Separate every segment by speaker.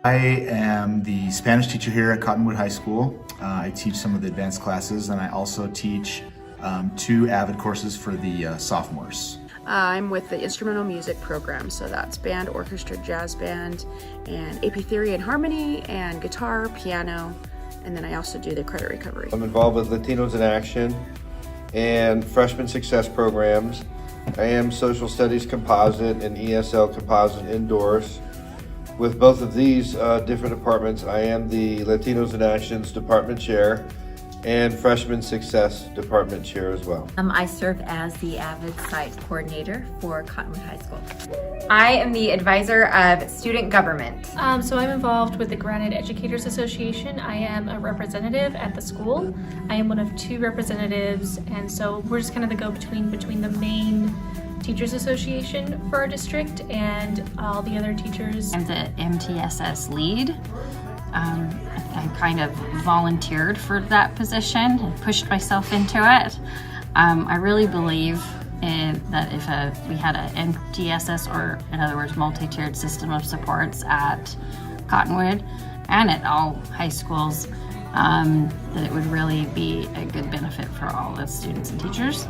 Speaker 1: I am the Spanish teacher here at Cottonwood High School. I teach some of the advanced classes, and I also teach 2 AVID courses for the sophomores.
Speaker 2: I'm with the instrumental music program, so that's band, orchestra, jazz band, and AP theory and harmony, and guitar, piano, and then I also do the credit recovery.
Speaker 3: I'm involved with Latinos in Action and freshman success programs. I am social studies composite and ESL composite indoors. With both of these different departments, I am the Latinos in Actions department chair and freshman success department chair as well.
Speaker 4: I serve as the AVID site coordinator for Cottonwood High School.
Speaker 5: I am the advisor of student government.
Speaker 6: So I'm involved with the Granite Educators Association. I am a representative at the school. I am one of 2 representatives, and so we're just kind of the go-between between the main Teachers Association for our district and all the other teachers.
Speaker 7: I'm the MTSS lead. I kind of volunteered for that position and pushed myself into it. I really believe that if we had an MTSS, or in other words, multi-tiered system of supports at Cottonwood and at all high schools, that it would really be a good benefit for all the students and teachers.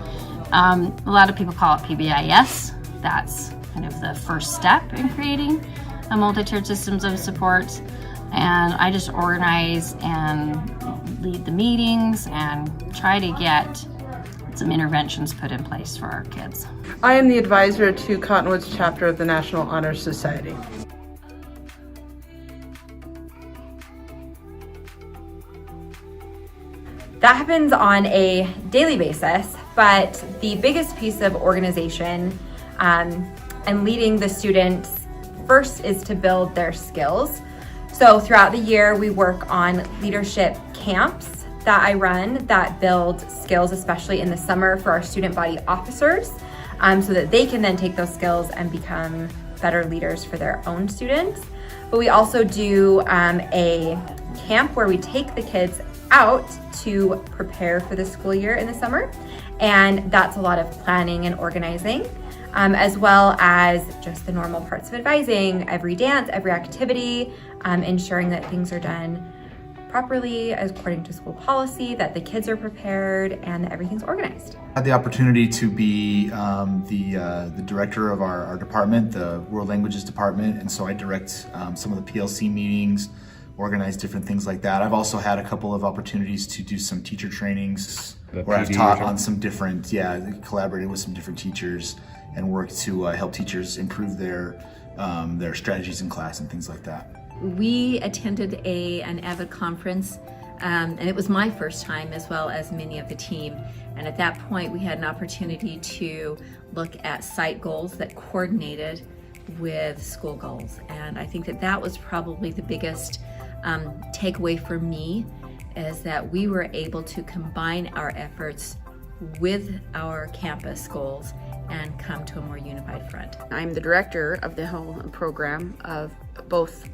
Speaker 7: A lot of people call it PBIS. That's kind of the first step in creating a multi-tiered systems of support. And I just organize and lead the meetings and try to get some interventions put in place for our kids.
Speaker 8: I am the advisor to Cottonwood's chapter of the National Honor Society.
Speaker 5: That happens on a daily basis, but the biggest piece of organization and leading the students first is to build their skills. So throughout the year, we work on leadership camps that I run that build skills, especially in the summer for our student body officers, so that they can then take those skills and become better leaders for their own students. But we also do a camp where we take the kids out to prepare for the school year in the summer. And that's a lot of planning and organizing, as well as just the normal parts of advising, every dance, every activity, ensuring that things are done properly according to school policy, that the kids are prepared, and that everything's organized.
Speaker 1: I had the opportunity to be the director of our department, the World Languages Department, and so I direct some of the PLC meetings, organize different things like that. I've also had a couple of opportunities to do some teacher trainings where I've taught on some different, collaborated with some different teachers and worked to help teachers improve their strategies in class and things like that.
Speaker 4: We attended an AVID conference, and it was my first time as well as many of the team. And at that point, we had an opportunity to look at site goals that coordinated with school goals. And I think that was probably the biggest takeaway for me, is that we were able to combine our efforts with our campus goals and come to a more unified front.
Speaker 2: I'm the director of the whole program of both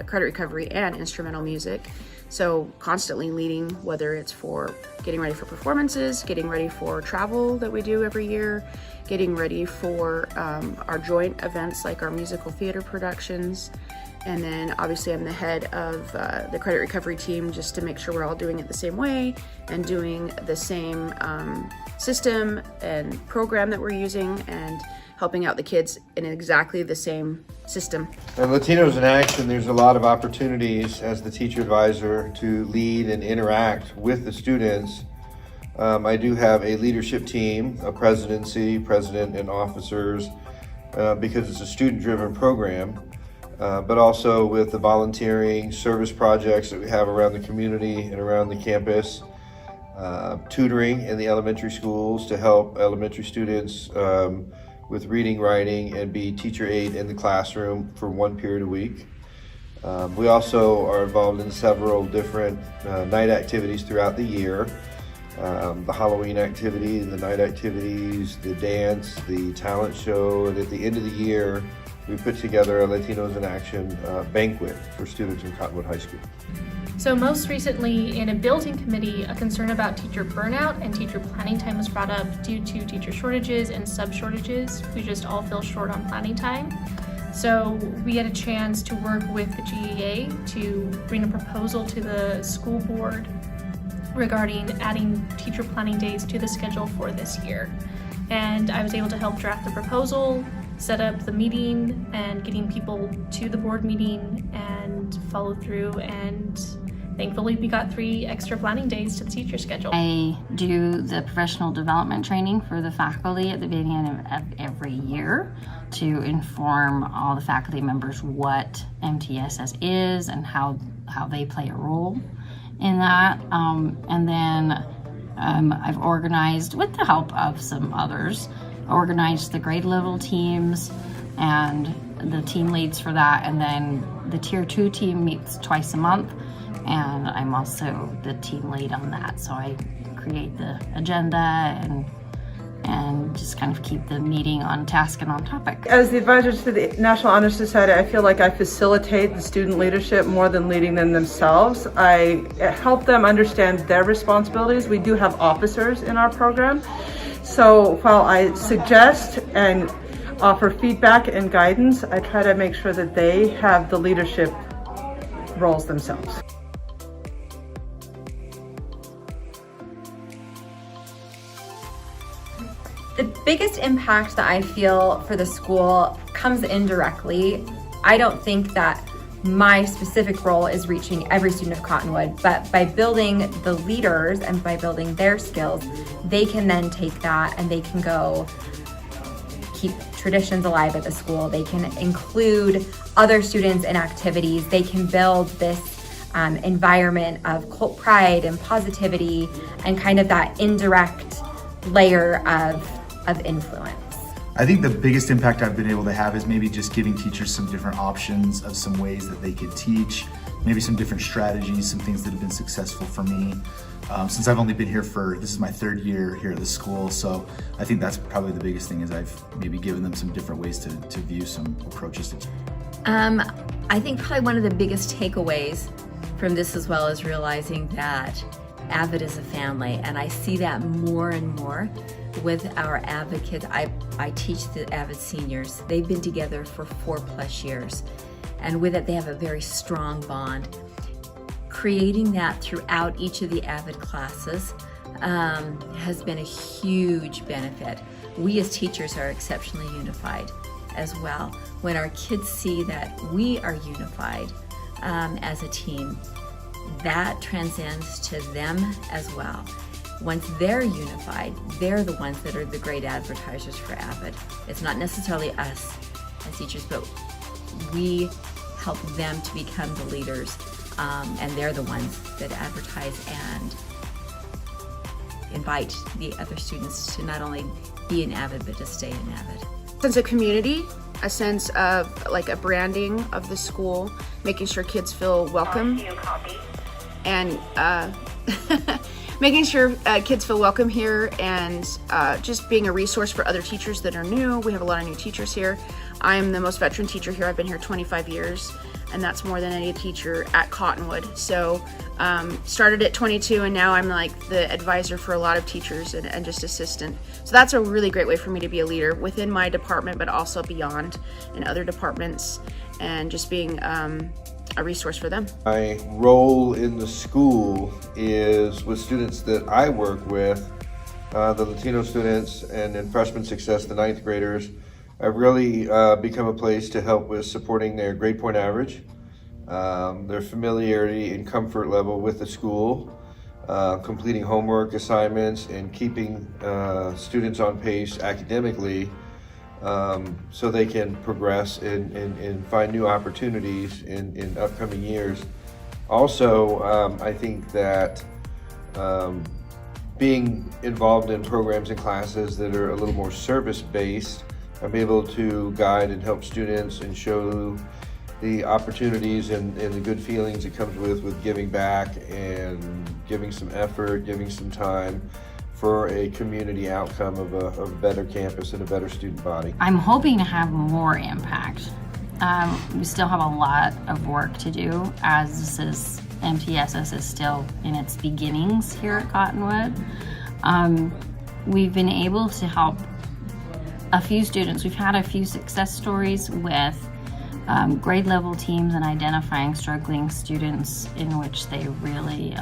Speaker 2: credit recovery and instrumental music. So constantly leading, whether it's for getting ready for performances, getting ready for travel that we do every year, getting ready for our joint events like our musical theater productions. And then obviously I'm the head of the credit recovery team, just to make sure we're all doing it the same way and doing the same system and program that we're using and helping out the kids in exactly the same system.
Speaker 3: And Latinos in Action, there's a lot of opportunities as the teacher advisor to lead and interact with the students. I do have a leadership team, a presidency, president and officers, because it's a student-driven program. But also with the volunteering service projects that we have around the community and around the campus, tutoring in the elementary schools to help elementary students with reading, writing, and be teacher aide in the classroom for 1 period a week. We also are involved in several different night activities throughout the year. The Halloween activity, the night activities, the dance, the talent show, and at the end of the year, we put together a Latinos in Action banquet for students in Cottonwood High School.
Speaker 6: So most recently in a building committee, a concern about teacher burnout and teacher planning time was brought up due to teacher shortages and sub shortages. We just all feel short on planning time. So we had a chance to work with the GEA to bring a proposal to the school board regarding adding teacher planning days to the schedule for this year. And I was able to help draft the proposal, set up the meeting, and getting people to the board meeting and follow through, and thankfully we got 3 extra planning days to the teacher schedule.
Speaker 7: I do the professional development training for the faculty at the beginning of every year to inform all the faculty members what MTSS is and how they play a role in that. And then I've organized, with the help of some others, organized the grade level teams and the team leads for that. And then the tier 2 team meets twice a month, and I'm also the team lead on that. So I create the agenda and just kind of keep the meeting on task and on topic.
Speaker 8: As the advisor to the National Honor Society, I feel like I facilitate the student leadership more than leading them themselves. I help them understand their responsibilities. We do have officers in our program. So while I suggest and offer feedback and guidance, I try to make sure that they have the leadership roles themselves.
Speaker 5: The biggest impact that I feel for the school comes indirectly. I don't think that my specific role is reaching every student of Cottonwood, but by building the leaders and by building their skills, they can then take that and they can go keep traditions alive at the school. They can include other students in activities. They can build this environment of cult pride and positivity and kind of that indirect layer of influence.
Speaker 1: I think the biggest impact I've been able to have is maybe just giving teachers some different options of some ways that they could teach, maybe some different strategies, some things that have been successful for me. Since I've only been here this is my 3rd year here at the school, so I think that's probably the biggest thing, is I've maybe given them some different ways to view some approaches to.
Speaker 4: I think probably one of the biggest takeaways from this as well is realizing that AVID is a family, and I see that more and more with our AVID kids. I teach the AVID seniors. They've been together for 4+ years, and with it they have a very strong bond. Creating that throughout each of the AVID classes has been a huge benefit. We as teachers are exceptionally unified as well. When our kids see that we are unified as a team, that transcends to them as well. Once they're unified, they're the ones that are the great advertisers for AVID. It's not necessarily us as teachers, but we help them to become the leaders, and they're the ones that advertise and invite the other students to not only be in AVID, but to stay in AVID.
Speaker 2: Sense of community, a sense of like a branding of the school, making sure kids feel welcome, and making sure kids feel welcome here, and just being a resource for other teachers that are new. We have a lot of new teachers here. I'm the most veteran teacher here. I've been here 25 years, and that's more than any teacher at Cottonwood. So started at 22, and now I'm like the advisor for a lot of teachers and just assistant. So that's a really great way for me to be a leader within my department, but also beyond in other departments, and just being a resource for them.
Speaker 3: My role in the school is with students that I work with, the Latino students, and in freshman success, the 9th graders. I've really become a place to help with supporting their grade point average, their familiarity and comfort level with the school, completing homework assignments, and keeping students on pace academically, so they can progress and find new opportunities in upcoming years. Also, I think that being involved in programs and classes that are a little more service-based, I'm able to guide and help students and show the opportunities and the good feelings it comes with giving back and giving some effort, giving some time for a community outcome of a better campus and a better student body.
Speaker 7: I'm hoping to have more impact. We still have a lot of work to do, as MTSS is still in its beginnings here at Cottonwood. We've been able to help a few students. We've had a few success stories with grade level teams and identifying struggling students in which they really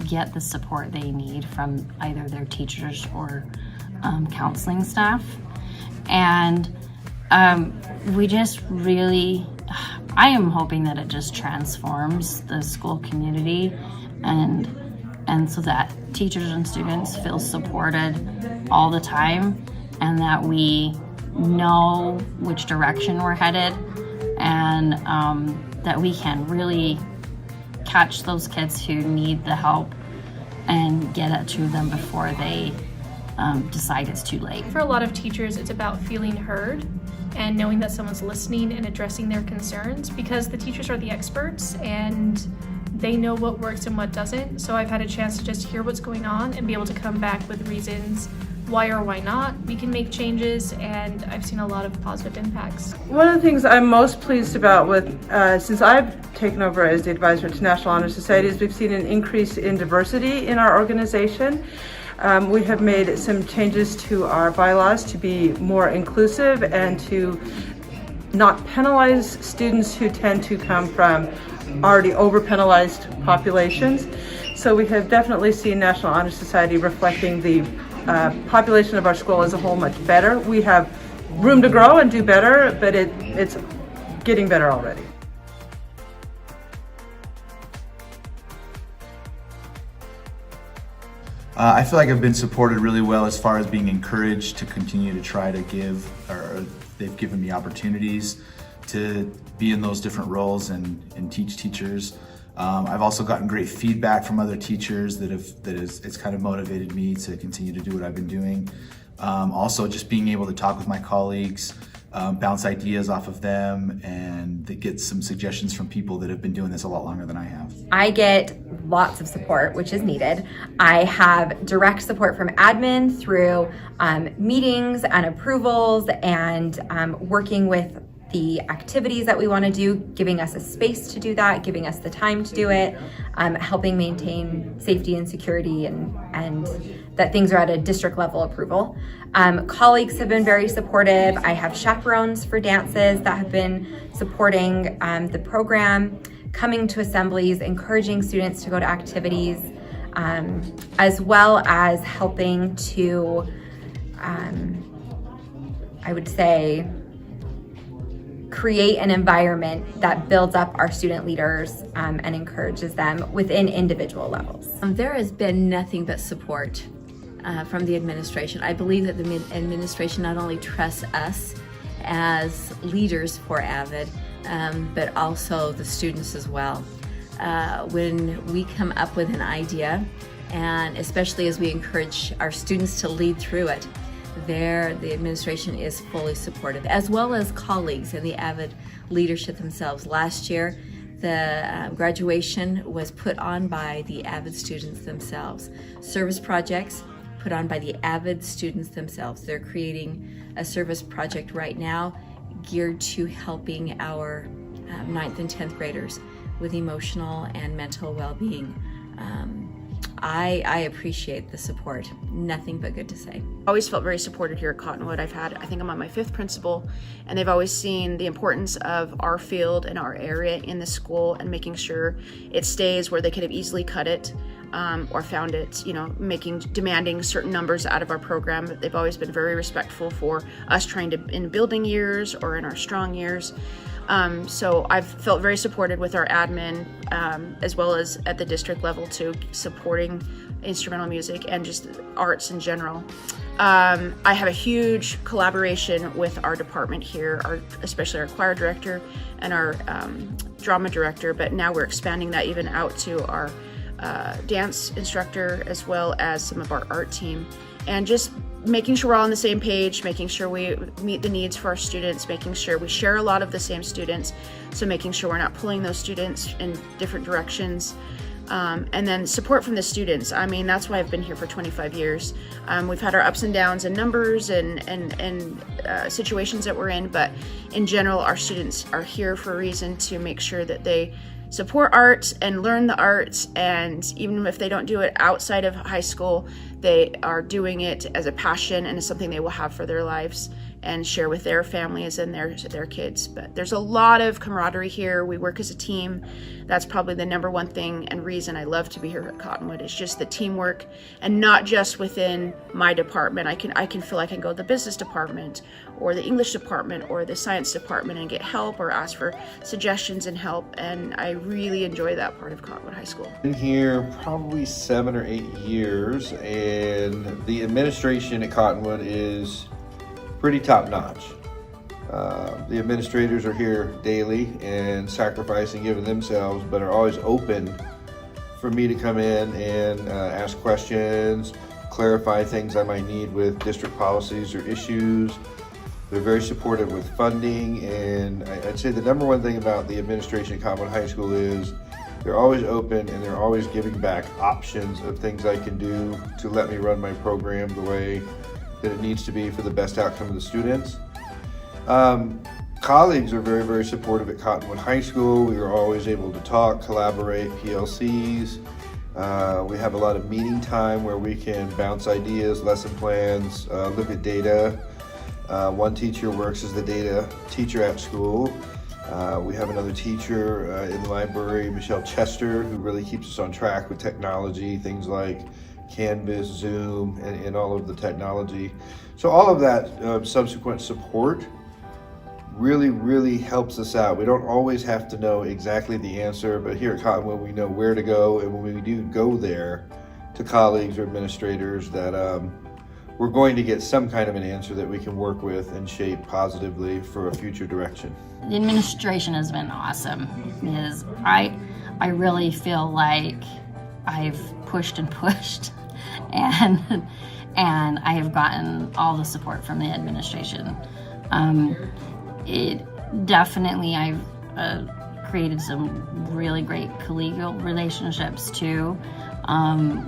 Speaker 7: get the support they need from either their teachers or counseling staff. And we just really, I am hoping that it just transforms the school community and so that teachers and students feel supported all the time, and that we know which direction we're headed, and that we can really catch those kids who need the help and get it to them before they decide it's too late.
Speaker 6: For a lot of teachers, it's about feeling heard and knowing that someone's listening and addressing their concerns, because the teachers are the experts and they know what works and what doesn't. So I've had a chance to just hear what's going on and be able to come back with reasons why or why not we can make changes, and I've seen a lot of positive impacts.
Speaker 8: One of the things I'm most pleased about with, since I've taken over as the advisor to National Honor Society, is we've seen an increase in diversity in our organization. We have made some changes to our bylaws to be more inclusive and to not penalize students who tend to come from already over-penalized populations. So we have definitely seen National Honor Society reflecting the population of our school as a whole much better. We have room to grow and do better, but it's getting better already.
Speaker 1: I feel like I've been supported really well as far as being encouraged to continue to try to give, or they've given me opportunities to be in those different roles and teach teachers. I've also gotten great feedback from other teachers it's kind of motivated me to continue to do what I've been doing. Also just being able to talk with my colleagues, bounce ideas off of them, and get some suggestions from people that have been doing this a lot longer than I have.
Speaker 5: I get lots of support, which is needed. I have direct support from admin through meetings and approvals and working with the activities that we want to do, giving us a space to do that, giving us the time to do it, helping maintain safety and security, and that things are at a district level approval. Colleagues have been very supportive. I have chaperones for dances that have been supporting the program, coming to assemblies, encouraging students to go to activities, as well as helping to, I would say, create an environment that builds up our student leaders and encourages them within individual levels.
Speaker 4: There has been nothing but support from the administration. I believe that the administration not only trusts us as leaders for AVID, but also the students as well. When we come up with an idea, and especially as we encourage our students to lead through it, the administration is fully supportive, as well as colleagues and the AVID leadership themselves. Last year, the graduation was put on by the AVID students themselves. Service projects put on by the AVID students themselves. They're creating a service project right now geared to helping our 9th and 10th graders with emotional and mental well-being. I appreciate the support. Nothing but good to say.
Speaker 2: Always felt very supported here at Cottonwood. I think I'm on my 5th principal, and they've always seen the importance of our field and our area in the school and making sure it stays where they could have easily cut it or found it, demanding certain numbers out of our program. They've always been very respectful for us trying to, in building years or in our strong years. So I've felt very supported with our admin, as well as at the district level too, supporting instrumental music and just arts in general. I have a huge collaboration with our department here, especially our choir director and our drama director, but now we're expanding that even out to our dance instructor, as well as some of our art team, and just making sure we're all on the same page, making sure we meet the needs for our students, making sure we share a lot of the same students, so making sure we're not pulling those students in different directions. And then support from the students. I mean, that's why I've been here for 25 years. We've had our ups and downs in numbers and situations that we're in, but in general, our students are here for a reason, to make sure that they support art and learn the arts, and even if they don't do it outside of high school, they are doing it as a passion and as something they will have for their lives. and share with their families and their kids. But there's a lot of camaraderie here. We work as a team. That's probably the number one thing and reason I love to be here at Cottonwood, is just the teamwork, and not just within my department. I can feel I can go to the business department or the English department or the science department and get help or ask for suggestions and help, and I really enjoy that part of Cottonwood High School.
Speaker 3: Been here probably 7 or 8 years, and the administration at Cottonwood is pretty top-notch. The administrators are here daily and sacrificing, giving themselves, but are always open for me to come in and ask questions, clarify things I might need with district policies or issues. They're very supportive with funding, and I'd say the number one thing about the administration at Cottonwood High School is they're always open and they're always giving back options of things I can do to let me run my program the way that it needs to be for the best outcome of the students. Colleagues are very, very supportive at Cottonwood High School. We are always able to talk, collaborate, PLCs. We have a lot of meeting time where we can bounce ideas, lesson plans, look at data. One teacher works as the data teacher at school. We have another teacher in the library, Michelle Chester, who really keeps us on track with technology, things like Canvas, Zoom, and all of the technology. So all of that subsequent support really helps us out. We don't always have to know exactly the answer, but here at Cottonwood we know where to go, and when we do go there to colleagues or administrators, that we're going to get some kind of an answer that we can work with and shape positively for a future direction.
Speaker 7: The administration has been awesome, because I really feel like I've pushed and pushed, and I have gotten all the support from the administration. It definitely, I've created some really great collegial relationships too.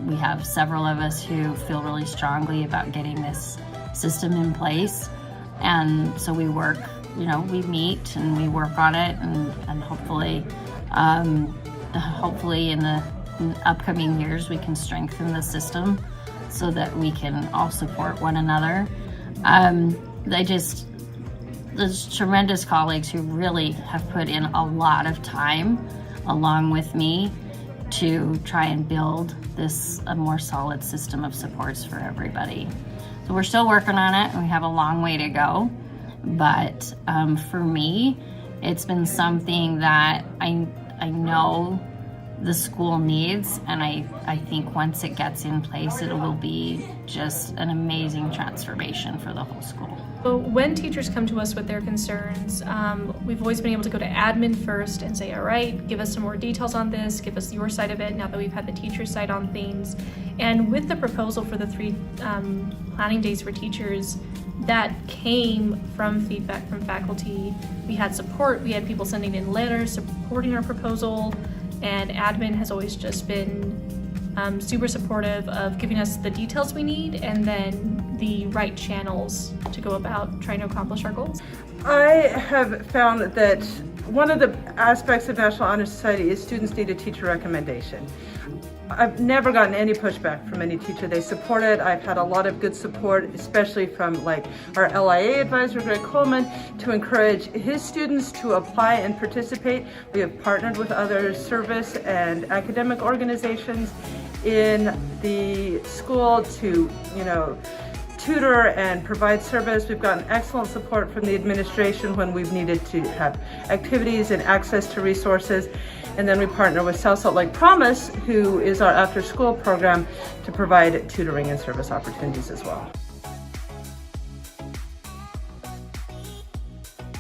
Speaker 7: We have several of us who feel really strongly about getting this system in place, and so we work, we meet and we work on it, and hopefully in the upcoming years we can strengthen the system so that we can all support one another. There's tremendous colleagues who really have put in a lot of time along with me to try and build a more solid system of supports for everybody. So we're still working on it, and we have a long way to go. But for me, it's been something that I know the school needs, and I think once it gets in place, it will be just an amazing transformation for the whole school.
Speaker 6: So when teachers come to us with their concerns, we've always been able to go to admin first and say, all right, give us some more details on this, give us your side of it now that we've had the teacher's side on things. And with the proposal for the 3 planning days for teachers, that came from feedback from faculty. We had support, we had people sending in letters supporting our proposal, and admin has always just been super supportive of giving us the details we need and then the right channels to go about trying to accomplish our goals.
Speaker 8: I have found that one of the aspects of National Honor Society is students need a teacher recommendation. I've never gotten any pushback from any teacher. They support it. I've had a lot of good support, especially from like our LIA advisor, Greg Coleman, to encourage his students to apply and participate. We have partnered with other service and academic organizations in the school to, tutor and provide service. We've gotten excellent support from the administration when we've needed to have activities and access to resources. And then we partner with South Salt Lake Promise, who is our after-school program, to provide tutoring and service opportunities as well.